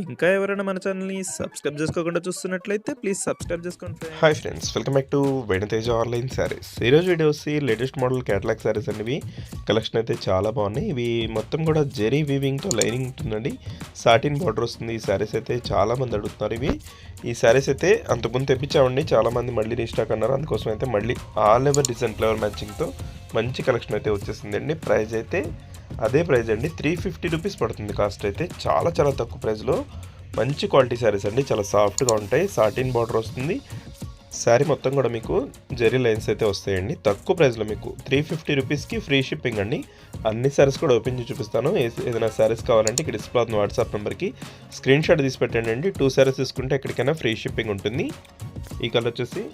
ఇంకా ఎవరైనా మన ఛానల్‌ని సబ్స్క్రైబ్ చేసుకోకుండా చూస్తున్నట్లయితే ప్లీజ్ సబ్స్క్రైబ్ చేసుకోండి hi friends. Friends, welcome back to Venu Teja online saris. ఈరోజు వీడియో వచ్చి లేటెస్ట్ మోడల్ క్యాటలాగ్ శారీస్ అనేవి కలెక్షన్ అయితే చాలా బాగున్నాయి. ఇవి మొత్తం కూడా జెరీ వీవింగ్తో లైనింగ్ ఉంటుందండి. సాటిన్ బార్డర్ వస్తుంది. ఈ శారీస్ అయితే చాలామంది అడుగుతున్నారు. ఈ శారీస్ అయితే అంతకుముందు తెప్పించామండి, చాలామంది మళ్ళీ రీస్టాక్ అన్నారు. అందుకోసం అయితే మళ్ళీ ఆల్ ఓవర్ డిజైన్ ఫ్లవర్ మ్యాచింగ్తో మంచి కలెక్షన్ అయితే వచ్చేసిందండి. ప్రైస్ అయితే అదే ప్రైస్ అండి, 350 రూపీస్ పడుతుంది. కాస్ట్ అయితే చాలా చాలా తక్కువ ప్రైస్లో మంచి క్వాలిటీ శారీస్ అండి. చాలా సాఫ్ట్గా ఉంటాయి. సాటిన్ బార్డర్ వస్తుంది. శారీ మొత్తం కూడా మీకు జెరీ లైన్స్ అయితే వస్తాయండి. తక్కువ ప్రైస్లో మీకు 350 రూపీస్కి ఫ్రీ షిప్పింగ్ అండి. అన్ని శారీస్ కూడా ఓపెన్ చేసి చూపిస్తాను. ఏదైనా శారీస్ కావాలంటే ఇక్కడ డిస్ప్లే అవుతున్న వాట్సాప్ నెంబర్కి స్క్రీన్ షాట్ తీసి పెట్టండి అండి. 2 శారీస్ తీసుకుంటే ఎక్కడికైనా ఫ్రీ షిప్పింగ్ ఉంటుంది. ఈ కలర్ వచ్చేసి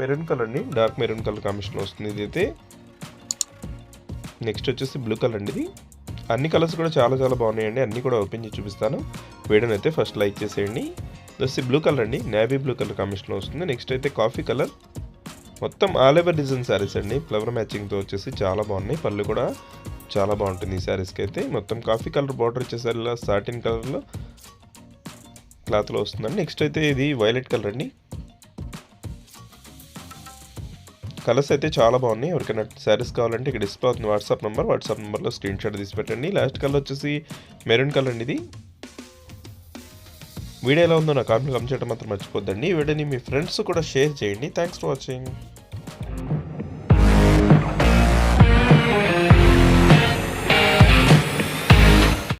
మెరూన్ కలర్ అండి, డార్క్ మెరూన్ కలర్ కాంబినేషన్ వస్తుంది. ఇది అయితే నెక్స్ట్ వచ్చేసి బ్లూ కలర్ అండి. ఇది అన్ని కలర్స్ కూడా చాలా చాలా బాగున్నాయండి. అన్నీ కూడా ఓపెన్ చేసి చూపిస్తాను. వీడియోని అయితే ఫస్ట్ లైక్ చేసేయండి. వచ్చి బ్లూ కలర్ అండి, నేవీ బ్లూ కలర్ కాంబినేషన్లో వస్తుంది. నెక్స్ట్ అయితే కాఫీ కలర్. మొత్తం ఆల్ ఓవర్ డిజైన్ శారీస్ అండి, ఫ్లవర్ మ్యాచింగ్తో వచ్చేసి చాలా బాగున్నాయి. పళ్ళు కూడా చాలా బాగుంటుంది ఈ శారీస్కి అయితే. మొత్తం కాఫీ కలర్ బార్డర్ వచ్చేసరి ఇలా సాటిన్ కలర్లో క్లాత్లో వస్తుందండి. నెక్స్ట్ అయితే ఇది వైలెట్ కలర్ అండి. కలర్స్ అయితే చాలా బాగున్నాయి. ఎవరికైనా శారీస్ కావాలంటే ఇక్కడ డిస్ప్లే అవుతుంది వాట్సాప్ నెంబర్లో స్క్రీన్ షాట్ తీసి పెట్టండి. లాస్ట్ కలర్ వచ్చేసి మెరూన్ కలర్ అండి. ఇది వీడియో ఎలా ఉందో నా కామెంట్ చేయడం మాత్రం మర్చిపోద్దండి. ఈ వీడియోని మీ ఫ్రెండ్స్ కూడా షేర్ చేయండి. Thanks for watching.